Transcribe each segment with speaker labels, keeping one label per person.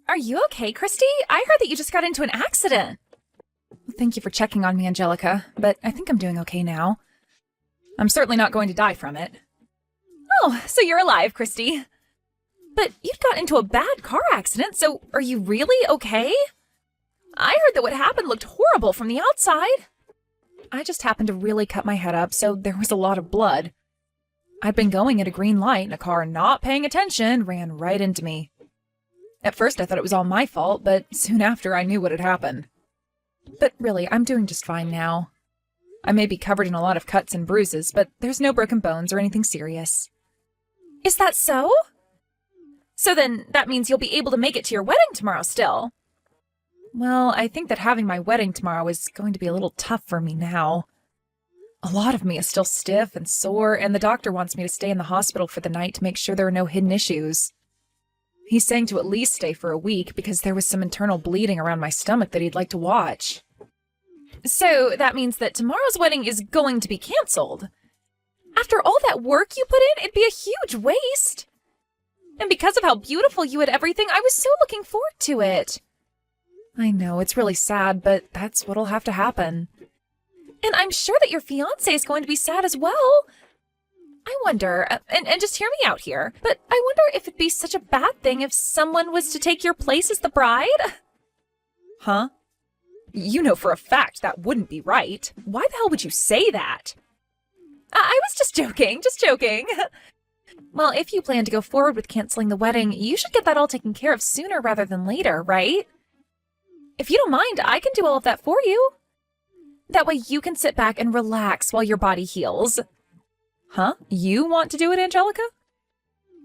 Speaker 1: Are you okay, Christy? I heard that you just got into an accident. Thank you for checking on me, Angelica, but I think I'm doing okay now. I'm certainly not going to die from it. Oh, so you're alive, Christy. But you got into a bad car accident, so are you really okay? I heard that what happened looked horrible from the outside. I just happened to really cut my head up, so there was a lot of blood. I'd been going at a green light, and a car not paying attention ran right into me. At first I thought it was all my fault, but soon after I knew what had happened. But really, I'm doing just fine now. I may be covered in a lot of cuts and bruises, but there's no broken bones or anything serious. Is that so? So then, that means you'll be able to make it to your wedding tomorrow still. Well, I think that having my wedding tomorrow is going to be a little tough for me now. A lot of me is still stiff and sore, and the doctor wants me to stay in the hospital for the night to make sure there are no hidden issues. He's saying to at least stay for a week because there was some internal bleeding around my stomach that he'd like to watch. So that means that tomorrow's wedding is going to be canceled. After all that work you put in, it'd be a huge waste. And because of how beautiful you had everything, I was so looking forward to it. I know, it's really sad, but that's what'll have to happen. And I'm sure that your fiancé is going to be sad as well. I wonder, and just hear me out here, but I wonder if it'd be such a bad thing if someone was to take your place as the bride? Huh? You know for a fact that wouldn't be right. Why the hell would you say that? I was just joking. Well, if you plan to go forward with canceling the wedding, you should get that all taken care of sooner rather than later, right? If you don't mind, I can do all of that for you. That way you can sit back and relax while your body heals. Huh? You want to do it, Angelica?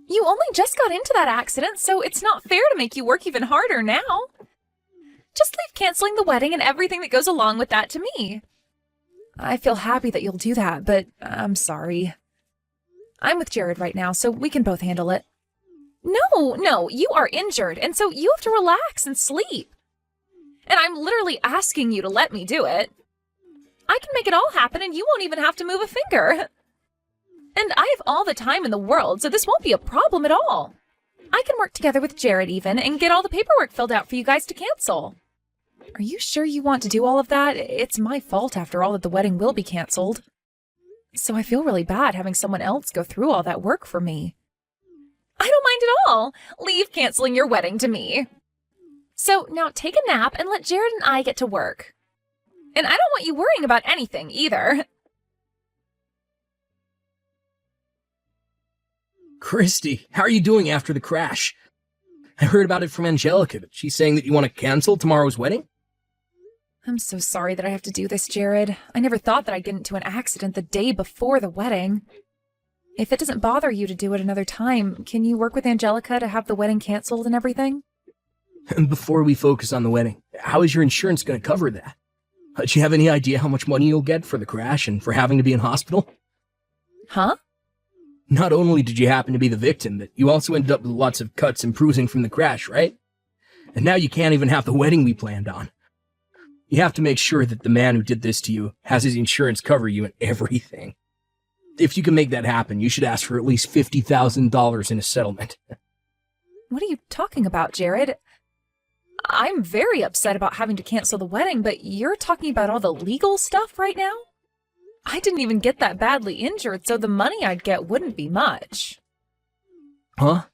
Speaker 1: You only just got into that accident, so it's not fair to make you work even harder now. Just leave canceling the wedding and everything that goes along with that to me. I feel happy that you'll do that, but I'm sorry. I'm with Jared right now, so we can both handle it. No, you are injured, and so you have to relax and sleep. And I'm literally asking you to let me do it. I can make it all happen, and you won't even have to move a finger. And I have all the time in the world, so this won't be a problem at all. I can work together with Jared even and get all the paperwork filled out for you guys to cancel. Are you sure you want to do all of that? It's my fault after all that the wedding will be canceled. So I feel really bad having someone else go through all that work for me. I don't mind at all. Leave canceling your wedding to me. So now take a nap and let Jared and I get to work. And I don't want you worrying about anything either.
Speaker 2: Christy, how are you doing after the crash? I heard about it from Angelica, but she's saying that you want to cancel tomorrow's wedding?
Speaker 1: I'm so sorry that I have to do this, Jared. I never thought that I'd get into an accident the day before the wedding. If it doesn't bother you to do it another time, can you work with Angelica to have the wedding canceled and everything?
Speaker 2: And before we focus on the wedding, how is your insurance going to cover that? Do you have any idea how much money you'll get for the crash and for having to be in hospital?
Speaker 1: Huh?
Speaker 2: Not only did you happen to be the victim, but you also ended up with lots of cuts and bruising from the crash, right? And now you can't even have the wedding we planned on. You have to make sure that the man who did this to you has his insurance cover you and everything. If you can make that happen, you should ask for at least $50,000 in a settlement.
Speaker 1: What are you talking about, Jared? I'm very upset about having to cancel the wedding, but you're talking about all the legal stuff right now? I didn't even get that badly injured, so the money I'd get wouldn't be much.
Speaker 2: Huh?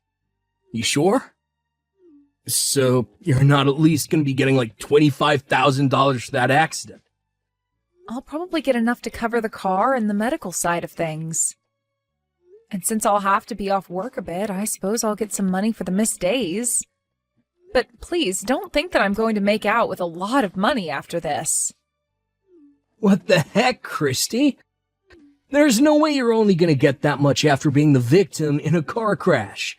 Speaker 2: You sure? So you're not at least going to be getting like $25,000 for that accident?
Speaker 1: I'll probably get enough to cover the car and the medical side of things. And since I'll have to be off work a bit, I suppose I'll get some money for the missed days. But please, don't think that I'm going to make out with a lot of money after this.
Speaker 2: What the heck, Christy? There's no way you're only going to get that much after being the victim in a car crash.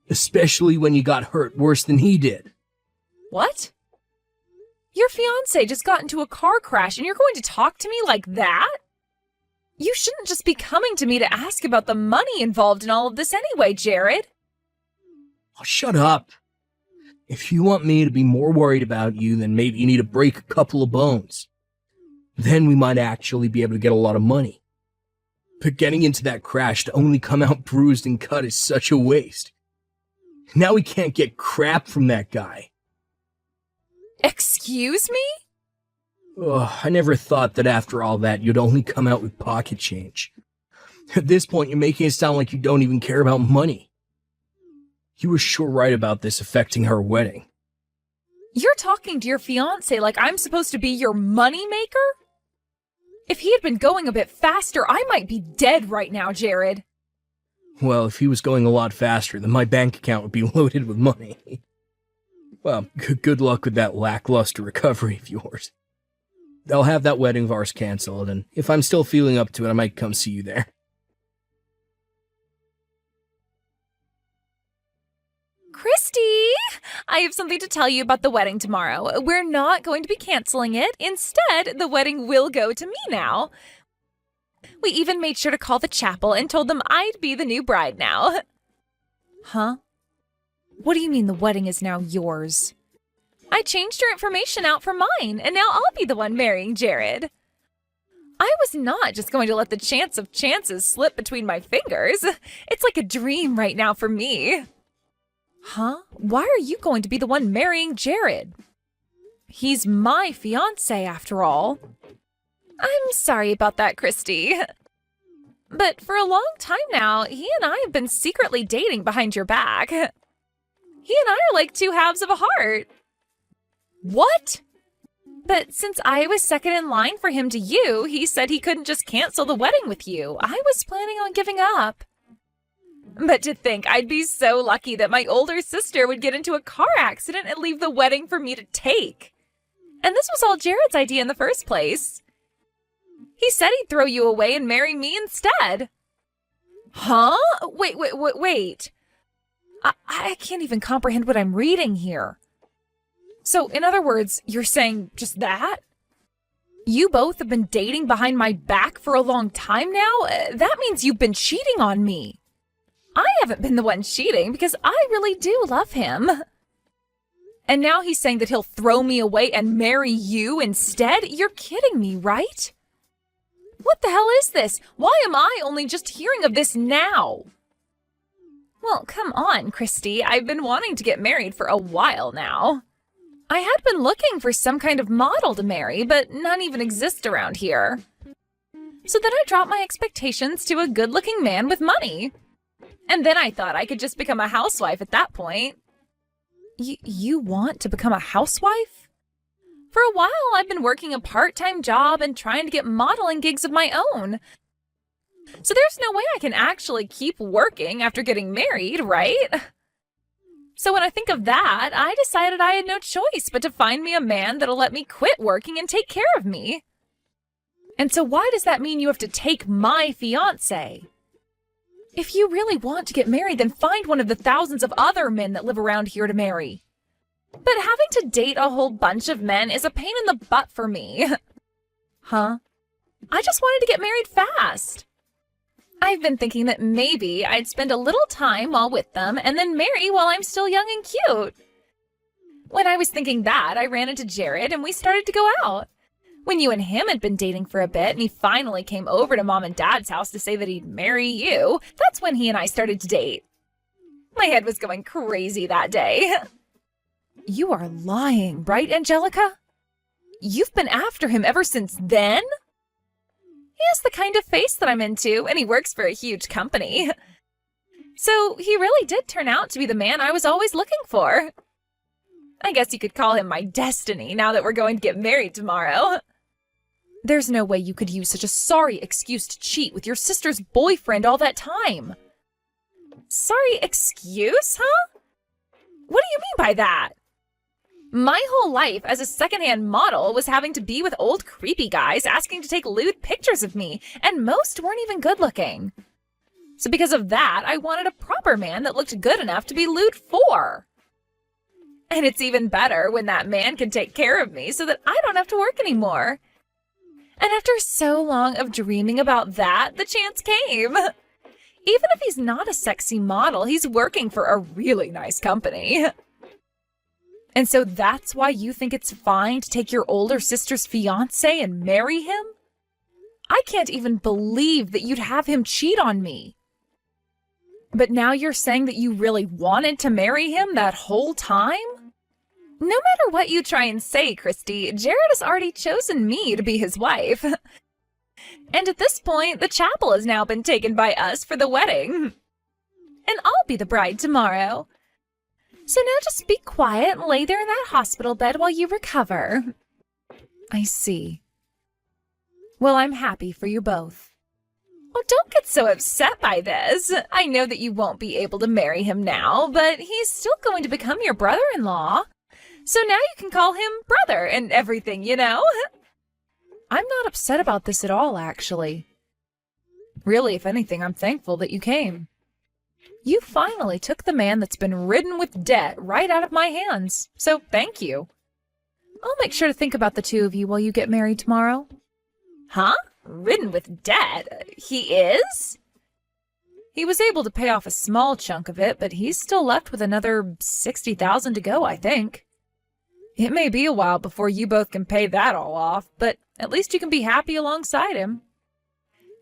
Speaker 2: Especially when you got hurt worse than he did.
Speaker 1: What? Your fiancé just got into a car crash and you're going to talk to me like that? You shouldn't just be coming to me to ask about the money involved in all of this anyway, Jared.
Speaker 2: Oh, shut up. If you want me to be more worried about you, then maybe you need to break a couple of bones. Then we might actually be able to get a lot of money. But getting into that crash to only come out bruised and cut is such a waste. Now we can't get crap from that guy.
Speaker 1: Excuse me?
Speaker 2: Ugh, I never thought that after all that you'd only come out with pocket change. At this point, you're making it sound like you don't even care about money. You were sure right about this affecting our wedding.
Speaker 1: You're talking to your fiancé like I'm supposed to be your money maker? If he had been going a bit faster, I might be dead right now, Jared.
Speaker 2: Well, if he was going a lot faster, then my bank account would be loaded with money. Well, good luck with that lackluster recovery of yours. I'll have that wedding of ours canceled, and if I'm still feeling up to it, I might come see you there.
Speaker 1: Christy, I have something to tell you about the wedding tomorrow. We're not going to be canceling it. Instead, the wedding will go to me now. We even made sure to call the chapel and told them I'd be the new bride now. Huh? What do you mean the wedding is now yours? I changed your information out for mine, and now I'll be the one marrying Jared. I was not just going to let the chance of chances slip between my fingers. It's like a dream right now for me. Huh? Why are you going to be the one marrying Jared? He's my fiancé, after all. I'm sorry about that, Christy. But for a long time now, he and I have been secretly dating behind your back. He and I are like two halves of a heart. What? But since I was second in line for him to you, he said he couldn't just cancel the wedding with you. I was planning on giving up. But to think I'd be so lucky that my older sister would get into a car accident and leave the wedding for me to take. And this was all Jared's idea in the first place. He said he'd throw you away and marry me instead. Huh? Wait. I can't even comprehend what I'm reading here. So, in other words, you're saying just that? You both have been dating behind my back for a long time now? That means you've been cheating on me. I haven't been the one cheating because I really do love him. And now he's saying that he'll throw me away and marry you instead? You're kidding me, right? What the hell is this? Why am I only just hearing of this now? Well, come on, Christy. I've been wanting to get married for a while now. I had been looking for some kind of model to marry, but none even exist around here. So then I dropped my expectations to a good-looking man with money. And then I thought I could just become a housewife at that point. You want to become a housewife? For a while, I've been working a part-time job and trying to get modeling gigs of my own. So there's no way I can actually keep working after getting married, right? So when I think of that, I decided I had no choice but to find me a man that'll let me quit working and take care of me. And so why does that mean you have to take my fiancé? If you really want to get married, then find one of the thousands of other men that live around here to marry. But having to date a whole bunch of men is a pain in the butt for me. Huh? I just wanted to get married fast. I've been thinking that maybe I'd spend a little time while with them and then marry while I'm still young and cute. When I was thinking that, I ran into Jared and we started to go out. When you and him had been dating for a bit and he finally came over to Mom and Dad's house to say that he'd marry you, that's when he and I started to date. My head was going crazy that day. You are lying, right, Angelica? You've been after him ever since then? He has the kind of face that I'm into, and he works for a huge company. So he really did turn out to be the man I was always looking for. I guess you could call him my destiny now that we're going to get married tomorrow. There's no way you could use such a sorry excuse to cheat with your sister's boyfriend all that time. Sorry excuse, huh? What do you mean by that? My whole life as a secondhand model was having to be with old creepy guys asking to take lewd pictures of me, and most weren't even good looking. So because of that, I wanted a proper man that looked good enough to be lewd for. And it's even better when that man can take care of me so that I don't have to work anymore. And after so long of dreaming about that, the chance came. Even if he's not a sexy model, he's working for a really nice company. And so that's why you think it's fine to take your older sister's fiancé and marry him? I can't even believe that you'd have him cheat on me. But now you're saying that you really wanted to marry him that whole time? No matter what you try and say, Christy, Jared has already chosen me to be his wife. And at this point, the chapel has now been taken by us for the wedding. And I'll be the bride tomorrow. So now just be quiet and lay there in that hospital bed while you recover. I see. Well, I'm happy for you both. Well, don't get so upset by this. I know that you won't be able to marry him now, but he's still going to become your brother-in-law. So now you can call him brother and everything, you know? I'm not upset about this at all, actually. Really, if anything, I'm thankful that you came. You finally took the man that's been ridden with debt right out of my hands, so thank you. I'll make sure to think about the two of you while you get married tomorrow. Huh? Ridden with debt? He is? He was able to pay off a small chunk of it, but he's still left with another $60,000 to go, I think. It may be a while before you both can pay that all off, but at least you can be happy alongside him.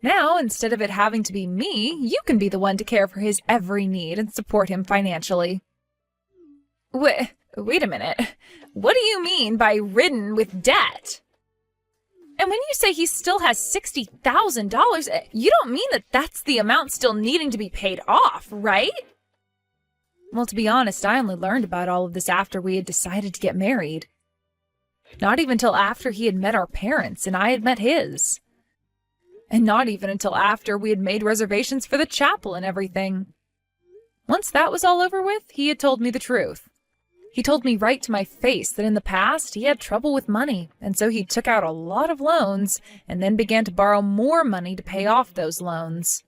Speaker 1: Now, instead of it having to be me, you can be the one to care for his every need and support him financially. Wait a minute. What do you mean by ridden with debt? And when you say he still has $60,000, you don't mean that that's the amount still needing to be paid off, right? Well, to be honest, I only learned about all of this after we had decided to get married. Not even till after he had met our parents and I had met his. And not even until after we had made reservations for the chapel and everything. Once that was all over with, he had told me the truth. He told me right to my face that in the past he had trouble with money, and so he took out a lot of loans and then began to borrow more money to pay off those loans.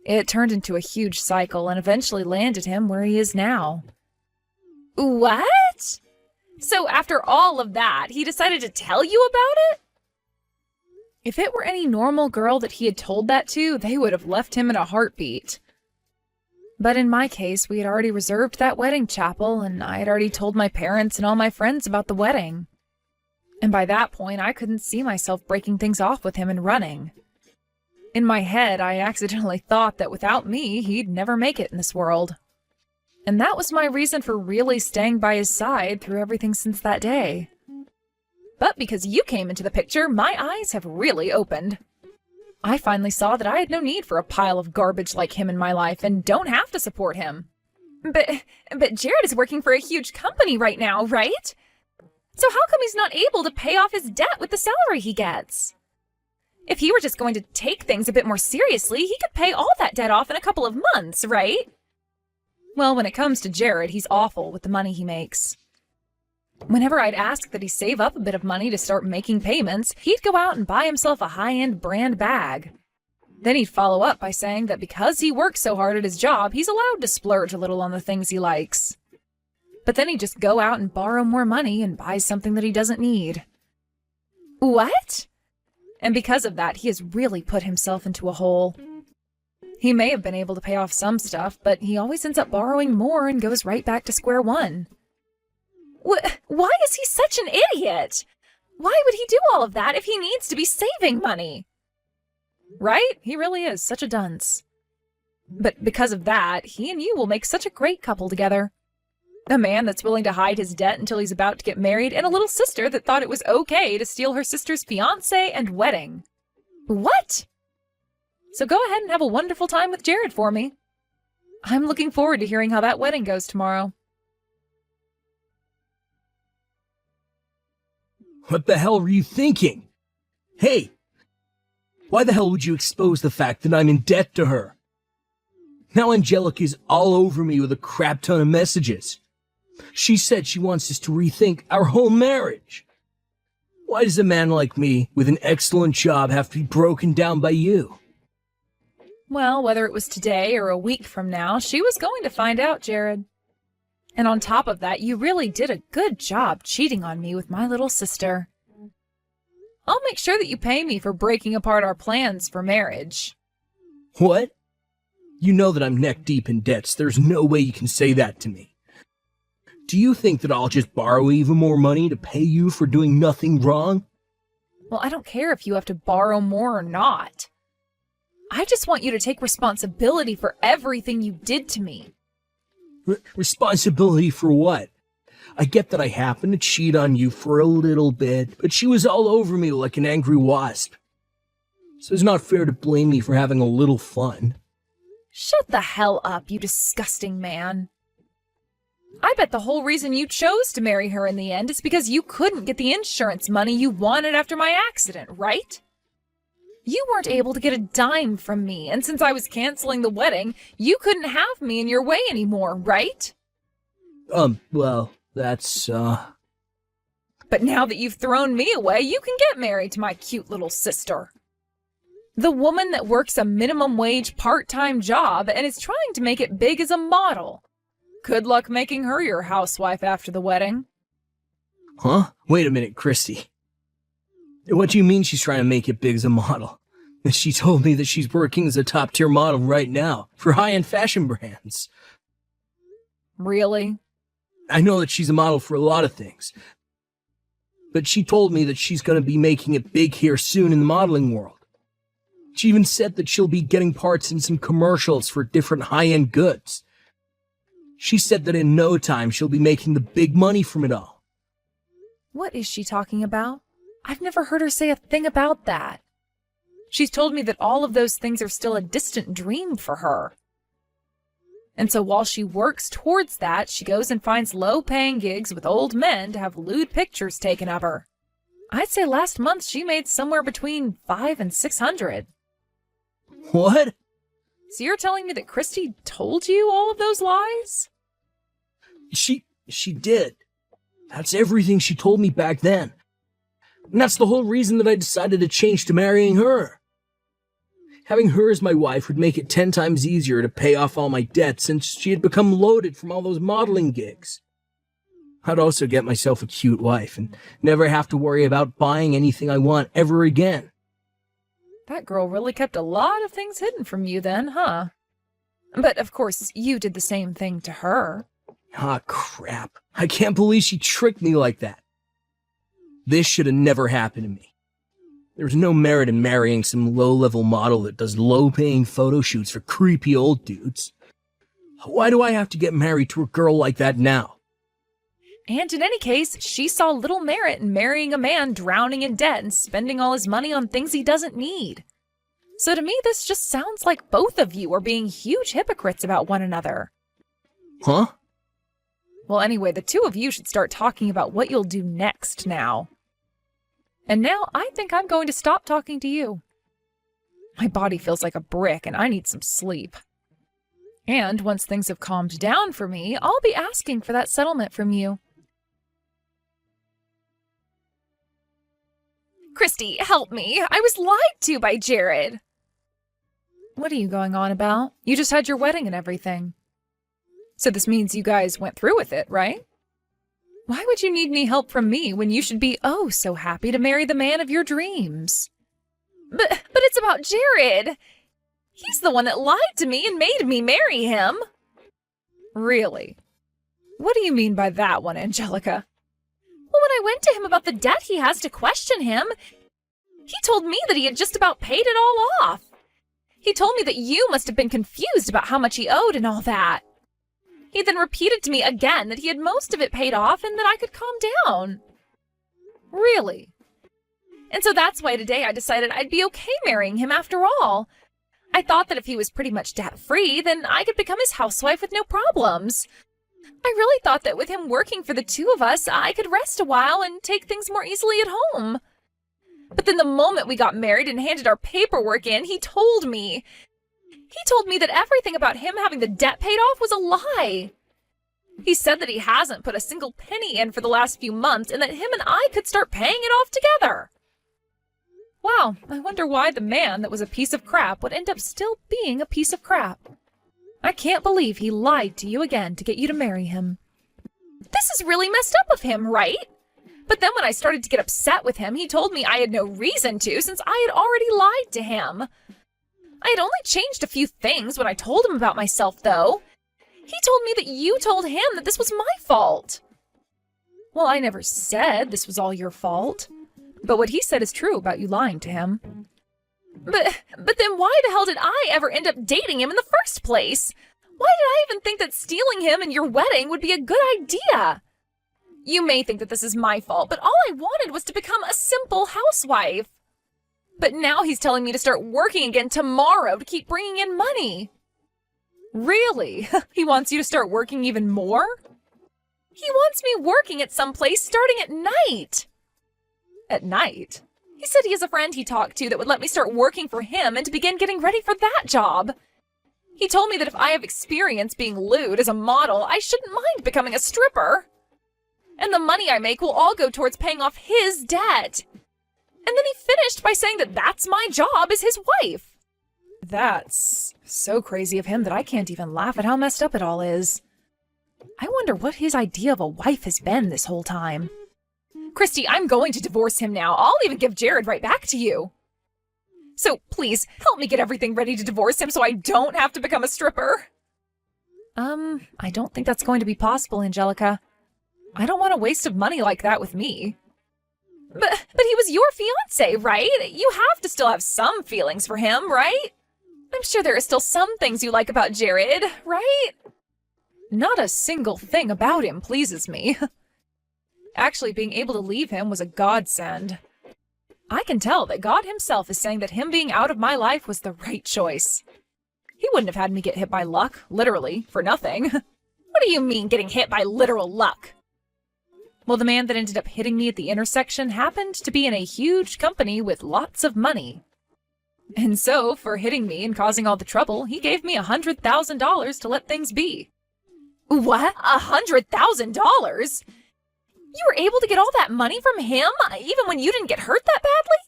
Speaker 1: It turned into a huge cycle and eventually landed him where he is now. What? So after all of that, he decided to tell you about it? If it were any normal girl that he had told that to, they would have left him in a heartbeat. But in my case, we had already reserved that wedding chapel, and I had already told my parents and all my friends about the wedding. And by that point, I couldn't see myself breaking things off with him and running. In my head, I accidentally thought that without me, he'd never make it in this world. And that was my reason for really staying by his side through everything since that day. But because you came into the picture, my eyes have really opened. I finally saw that I had no need for a pile of garbage like him in my life and don't have to support him. But Jared is working for a huge company right now, right? So how come he's not able to pay off his debt with the salary he gets? If he were just going to take things a bit more seriously, he could pay all that debt off in a couple of months, right? Well, when it comes to Jared, he's awful with the money he makes. Whenever I'd ask that he save up a bit of money to start making payments, he'd go out and buy himself a high-end brand bag. Then he'd follow up by saying that because he works so hard at his job, he's allowed to splurge a little on the things he likes. But then he'd just go out and borrow more money and buy something that he doesn't need. What? And because of that, he has really put himself into a hole. He may have been able to pay off some stuff, but he always ends up borrowing more and goes right back to square one. Why is he such an idiot? Why would he do all of that if he needs to be saving money? Right? He really is such a dunce. But because of that, he and you will make such a great couple together. A man that's willing to hide his debt until he's about to get married, and a little sister that thought it was okay to steal her sister's fiancé and wedding. What? So go ahead and have a wonderful time with Jared for me. I'm looking forward to hearing how that wedding goes tomorrow.
Speaker 2: What the hell were you thinking? Hey, why the hell would you expose the fact that I'm in debt to her? Now Angelica's all over me with a crap ton of messages. She said she wants us to rethink our whole marriage. Why does a man like me, with an excellent job, have to be broken down by you?
Speaker 1: Well, whether it was today or a week from now, she was going to find out, Jared. And on top of that, you really did a good job cheating on me with my little sister. I'll make sure that you pay me for breaking apart our plans for marriage.
Speaker 2: What? You know that I'm neck deep in debts. There's no way you can say that to me. Do you think that I'll just borrow even more money to pay you for doing nothing wrong?
Speaker 1: Well, I don't care if you have to borrow more or not. I just want you to take responsibility for everything you did to me.
Speaker 2: Responsibility for what? I get that I happened to cheat on you for a little bit, but she was all over me like an angry wasp. So it's not fair to blame me for having a little fun.
Speaker 1: Shut the hell up, you disgusting man. I bet the whole reason you chose to marry her in the end is because you couldn't get the insurance money you wanted after my accident, right? You weren't able to get a dime from me, and since I was canceling the wedding, you couldn't have me in your way anymore, right?
Speaker 2: Well, that's,
Speaker 1: But now that you've thrown me away, you can get married to my cute little sister. The woman that works a minimum wage part-time job and is trying to make it big as a model. Good luck making her your housewife after the wedding.
Speaker 2: Huh? Wait a minute, Christy. What do you mean she's trying to make it big as a model? She told me that she's working as a top-tier model right now for high-end fashion brands.
Speaker 1: Really?
Speaker 2: I know that she's a model for a lot of things. But she told me that she's going to be making it big here soon in the modeling world. She even said that she'll be getting parts in some commercials for different high-end goods. She said that in no time she'll be making the big money from it all.
Speaker 1: What is she talking about? I've never heard her say a thing about that. She's told me that all of those things are still a distant dream for her. And so while she works towards that, she goes and finds low-paying gigs with old men to have lewd pictures taken of her. I'd say last month she made somewhere between $500 and $600.
Speaker 2: What?
Speaker 1: So you're telling me that Christy told you all of those lies?
Speaker 2: She did. That's everything she told me back then. And that's the whole reason that I decided to change to marrying her. Having her as my wife would make it 10 times easier to pay off all my debt since she had become loaded from all those modeling gigs. I'd also get myself a cute wife and never have to worry about buying anything I want ever again.
Speaker 1: That girl really kept a lot of things hidden from you then, huh? But of course, you did the same thing to her.
Speaker 2: Ah, crap. I can't believe she tricked me like that. This should have never happened to me. There's no merit in marrying some low-level model that does low-paying photo shoots for creepy old dudes. Why do I have to get married to a girl like that now?
Speaker 1: And in any case, she saw little merit in marrying a man drowning in debt and spending all his money on things he doesn't need. So to me, this just sounds like both of you are being huge hypocrites about one another.
Speaker 2: Huh?
Speaker 1: Well, anyway, the two of you should start talking about what you'll do next now. And now I think I'm going to stop talking to you. My body feels like a brick and I need some sleep. And once things have calmed down for me, I'll be asking for that settlement from you. Christy, help me. I was lied to by Jared. What are you going on about? You just had your wedding and everything. So this means you guys went through with it, right? Why would you need any help from me when you should be oh so happy to marry the man of your dreams? But it's about Jared. He's the one that lied to me and made me marry him. Really? What do you mean by that one, Angelica? Well, when I went to him about the debt he has to question him, he told me that he had just about paid it all off. He told me that you must have been confused about how much he owed and all that. He then repeated to me again that he had most of it paid off and that I could calm down. Really? And so that's why today I decided I'd be okay marrying him after all. I thought that if he was pretty much debt-free, then I could become his housewife with no problems. I really thought that with him working for the two of us, I could rest a while and take things more easily at home. But then the moment we got married and handed our paperwork in, he told me that everything about him having the debt paid off was a lie. He said that he hasn't put a single penny in for the last few months and that him and I could start paying it off together. Wow, I wonder why the man that was a piece of crap would end up still being a piece of crap. I can't believe he lied to you again to get you to marry him. This is really messed up of him, right? But then when I started to get upset with him, he told me I had no reason to since I had already lied to him. I had only changed a few things when I told him about myself, though. He told me that you told him that this was my fault. Well, I never said this was all your fault. But what he said is true about you lying to him. But then why the hell did I ever end up dating him in the first place? Why did I even think that stealing him in your wedding would be a good idea? You may think that this is my fault, but all I wanted was to become a simple housewife. But now he's telling me to start working again tomorrow to keep bringing in money. Really? He wants you to start working even more? He wants me working at some place starting at night. At night? He said he has a friend he talked to that would let me start working for him and to begin getting ready for that job. He told me that if I have experience being lewd as a model, I shouldn't mind becoming a stripper. And the money I make will all go towards paying off his debt. And then he finished by saying that that's my job as his wife. That's so crazy of him that I can't even laugh at how messed up it all is. I wonder what his idea of a wife has been this whole time. Christy, I'm going to divorce him now. I'll even give Jared right back to you. So please, help me get everything ready to divorce him so I don't have to become a stripper. I don't think that's going to be possible, Angelica. I don't want a waste of money like that with me. But he was your fiancé, right? You have to still have some feelings for him, right? I'm sure there are still some things you like about Jared, right? Not a single thing about him pleases me. Actually, being able to leave him was a godsend. I can tell that God himself is saying that him being out of my life was the right choice. He wouldn't have had me get hit by luck, literally, for nothing. What do you mean, getting hit by literal luck? Well, the man that ended up hitting me at the intersection happened to be in a huge company with lots of money. And so, for hitting me and causing all the trouble, he gave me $100,000 to let things be. What? $100,000? You were able to get all that money from him, even when you didn't get hurt that badly?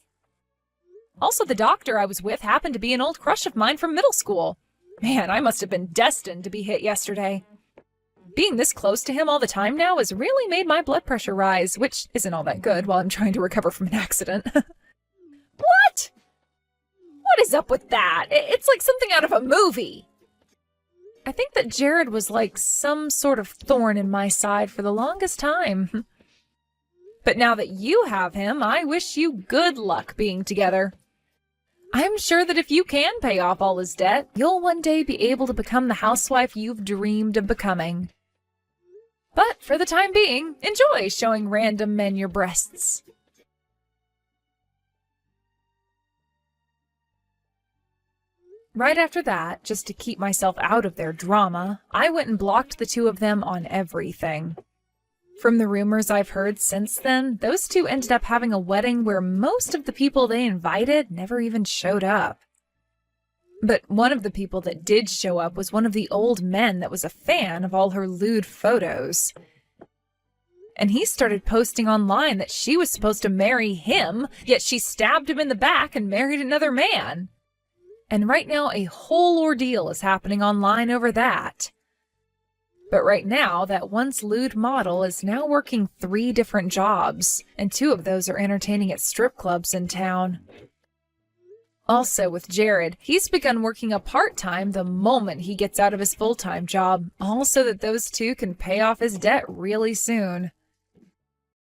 Speaker 1: Also, the doctor I was with happened to be an old crush of mine from middle school. Man, I must have been destined to be hit yesterday. Being this close to him all the time now has really made my blood pressure rise, which isn't all that good while I'm trying to recover from an accident. What? What is up with that? It's like something out of a movie. I think that Jared was like some sort of thorn in my side for the longest time. But now that you have him, I wish you good luck being together. I'm sure that if you can pay off all his debt, you'll one day be able to become the housewife you've dreamed of becoming. But for the time being, enjoy showing random men your breasts. Right after that, just to keep myself out of their drama, I went and blocked the two of them on everything. From the rumors I've heard since then, those two ended up having a wedding where most of the people they invited never even showed up. But one of the people that did show up was one of the old men that was a fan of all her lewd photos. And he started posting online that she was supposed to marry him, yet she stabbed him in the back and married another man. And right now, a whole ordeal is happening online over that. But right now, that once lewd model is now working 3 different jobs, and 2 of those are entertaining at strip clubs in town. Also, with Jared, he's begun working a part-time the moment he gets out of his full-time job, all so that those 2 can pay off his debt really soon.